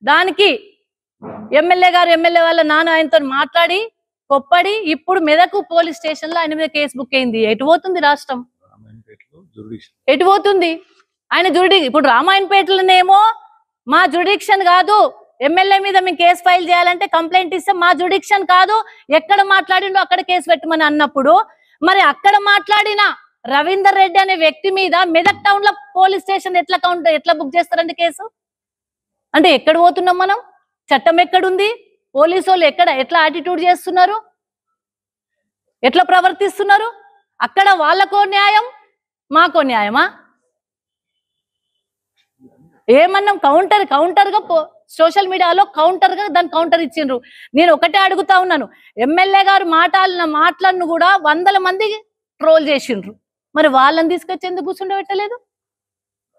దానికి ఎమ్మెల్యే గారు ఎమ్మెల్యే వాళ్ళ నాన్న ఆయనతో మాట్లాడి కొప్పడి ఇప్పుడు మెదకు పోలీస్ స్టేషన్ లో ఆయన మీద కేసు బుక్ అయింది. ఎటు పోతుంది రాష్ట్రం? ఎటు పోతుంది ఆయన ఇప్పుడు రామాయణపేటలోనేమో మా జ్యుడిక్షన్ కాదు, ఎమ్మెల్యే మీద మేము కేసు ఫైల్ చేయాలంటే కంప్లైంట్ ఇస్తే మా జ్యుడిక్షన్ కాదు, ఎక్కడ మాట్లాడిండో అక్కడ కేసు పెట్టమని అన్నప్పుడు మరి అక్కడ మాట్లాడిన రవీందర్ రెడ్డి అనే వ్యక్తి మీద మెదక్ టౌన్ లో పోలీస్ స్టేషన్ ఎట్లా బుక్ చేస్తారండి కేసు? అంటే ఎక్కడ పోతున్నాం మనం? చట్టం ఎక్కడుంది? పోలీసు వాళ్ళు ఎట్లా యాటిట్యూడ్ చేస్తున్నారు, ఎట్లా ప్రవర్తిస్తున్నారు? అక్కడ వాళ్ళకో న్యాయం, మాకో న్యాయమా? ఏమన్నాం? కౌంటర్ గా సోషల్ మీడియాలో కౌంటర్ గా దాని కౌంటర్ ఇచ్చిండ్రు. నేను ఒకటే అడుగుతా ఉన్నాను, ఎమ్మెల్యే గారు మాటలను కూడా 100 మంది ట్రోల్ చేసిండ్రు, మరి వాళ్ళని తీసుకొచ్చి ఎందుకు కూర్చుండబెట్టలేదు?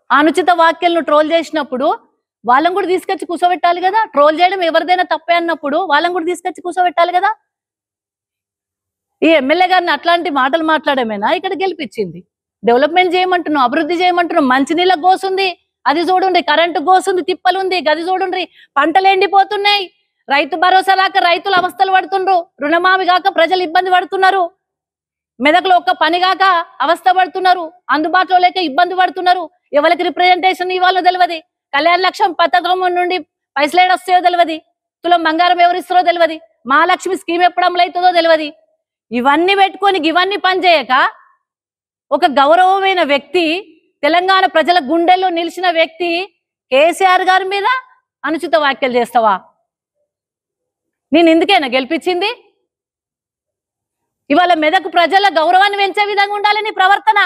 అనుచిత వ్యాఖ్యలను ట్రోల్ చేసినప్పుడు వాళ్ళని కూడా తీసుకొచ్చి కూర్చోబెట్టాలి కదా. ట్రోల్ చేయడం ఎవరిదైనా తప్పే అన్నప్పుడు వాళ్ళని కూడా తీసుకొచ్చి కూర్చోబెట్టాలి కదా. ఈ ఎమ్మెల్యే గారిని అట్లాంటి మాటలు మాట్లాడమేనా ఇక్కడ గెలిపించింది? డెవలప్మెంట్ చేయమంటున్నాం, అభివృద్ధి చేయమంటున్నాం, మంచినీళ్ళ గోసుంది అది చూడండి, కరెంటు గోసుంది, తిప్పలుంది గది చూడండి, పంటలు ఎండిపోతున్నాయి, రైతు భరోసా రాక రైతులు అవస్థలు పడుతుండ్రు, రుణమాఫీ కాక ప్రజలు ఇబ్బంది పడుతున్నారు, మెదక్లో ఒక్క పని కాక అవస్థ పడుతున్నారు, అందుబాటులో లేక ఇబ్బంది పడుతున్నారు, ఎవరికి రిప్రజెంటేషన్ ఇవ్వాలో తెలియదు, కళ్యాణ లక్ష్యం పథకం నుండి పైసలు ఏడొస్తాయో తెలియదు, తులం బంగారం ఎవరిస్తారో తెలియదు, మహాలక్ష్మి స్కీమ్ ఎప్పుడు అమలవుతుందో తెలియదు. ఇవన్నీ పెట్టుకొని ఇవన్నీ పనిచేయక ఒక గౌరవమైన వ్యక్తి, తెలంగాణ ప్రజల గుండెల్లో నిలిచిన వ్యక్తి కేసీఆర్ గారి మీద అనుచిత వ్యాఖ్యలు చేస్తావా? నేను ఎందుకైనా గెలిపించింది? ఇవాళ మెదక్ ప్రజల గౌరవాన్ని పెంచే విధంగా ఉండాలి నీ ప్రవర్తన.